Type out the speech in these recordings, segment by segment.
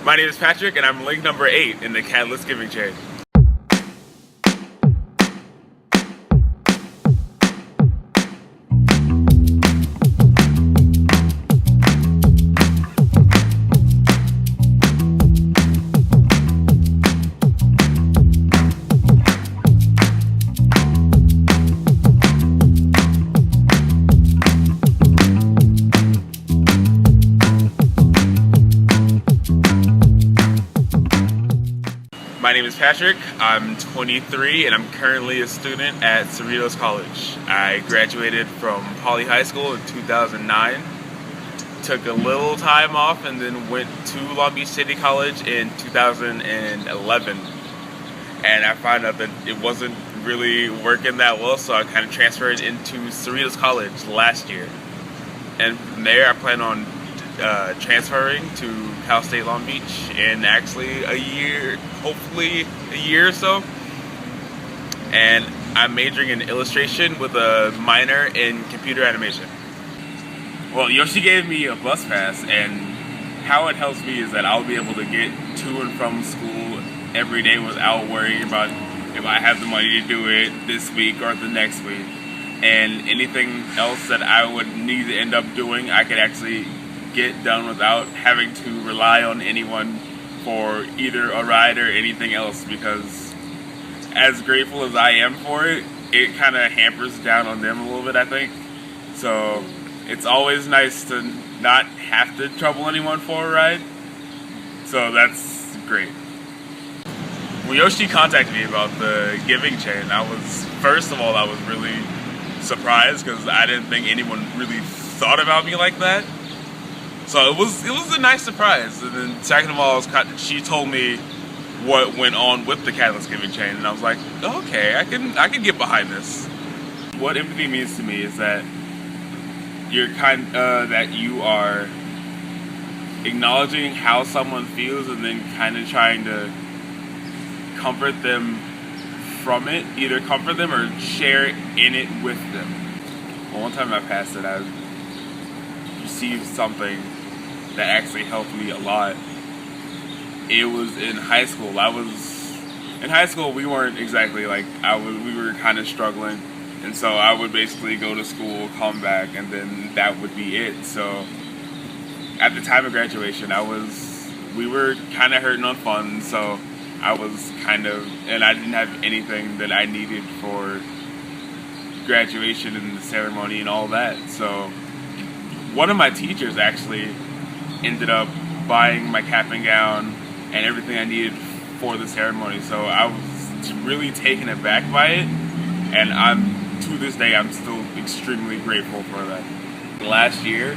My name is Patrick, and I'm link number 8 in the Catalyst giving chain. My name is Patrick, I'm 23 and I'm currently a student at Cerritos College. I graduated from Poly High School in 2009, took a little time off and then went to Long Beach City College in 2011. And I found out that it wasn't really working that well, so I kind of transferred into Cerritos College last year. And from there I plan on transferring to Cal State Long Beach in actually a year, hopefully a year or so. And I'm majoring in illustration with a minor in computer animation. Well, Yoshi gave me a bus pass, and how it helps me is that I'll be able to get to and from school every day without worrying about if I have the money to do it this week or the next week. And anything else that I would need to end up doing, I could actually get done without having to rely on anyone for either a ride or anything else, because as grateful as I am for it, it kind of hampers down on them a little bit, I think. So it's always nice to not have to trouble anyone for a ride. So that's great. When Yoshi contacted me about the giving chain, first of all, I was really surprised because I didn't think anyone really thought about me like that. So it was a nice surprise. And then second of all, she told me what went on with the Catalyst giving chain, and I was like, okay, I can get behind this. What empathy means to me is that that you are acknowledging how someone feels and then kind of trying to comfort them from it, either comfort them or share in it with them. Well, one time I passed it, I received something that actually helped me a lot. It was in high school. In high school, we weren't exactly we were kind of struggling. And so I would basically go to school, come back, and then that would be it. So at the time of graduation, we were kind of hurting on funds. So and I didn't have anything that I needed for graduation and the ceremony and all that. So one of my teachers actually ended up buying my cap and gown and everything I needed for the ceremony. So I was really taken aback by it, and to this day I'm still extremely grateful for that. Last year,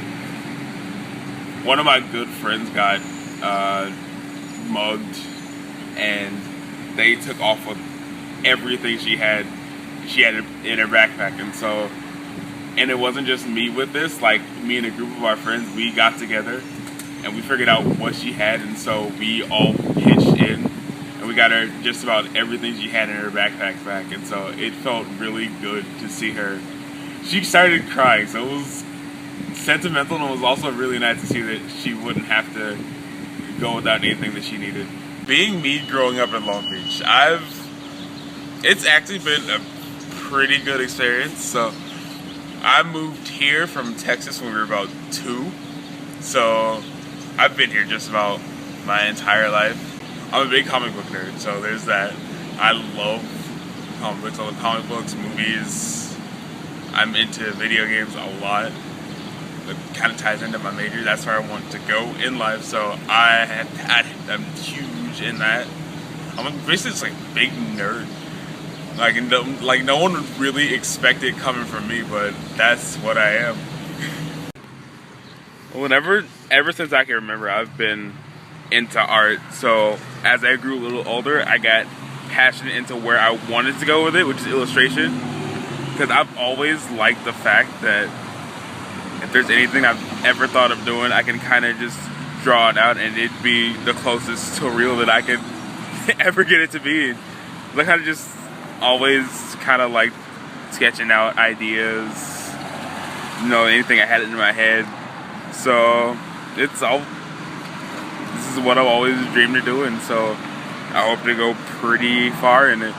one of my good friends got mugged, and they took off with everything she had in her backpack. And it wasn't just me with this, me and a group of our friends, we got together and we figured out what she had, and so we all pitched in and we got her just about everything she had in her backpack back. And so it felt really good to see her. She started crying, so it was sentimental, and it was also really nice to see that she wouldn't have to go without anything that she needed. Being me growing up in Long Beach, it's actually been a pretty good experience. So I moved here from Texas when we were about 2, so I've been here just about my entire life. I'm a big comic book nerd, so there's that. I love comic books. I love comic books, movies. I'm into video games a lot. It kind of ties into my major. That's where I want to go in life, so I'm huge in that. I'm basically just a big nerd. No one would really expect it coming from me, but that's what I am. Ever since I can remember, I've been into art. So as I grew a little older, I got passionate into where I wanted to go with it, which is illustration. Because I've always liked the fact that if there's anything I've ever thought of doing, I can kind of just draw it out and it'd be the closest to real that I could ever get it to be. I kind of just always kind of like sketching out ideas, anything I had in my head. So this is is what I've always dreamed of doing, so I hope to go pretty far in it.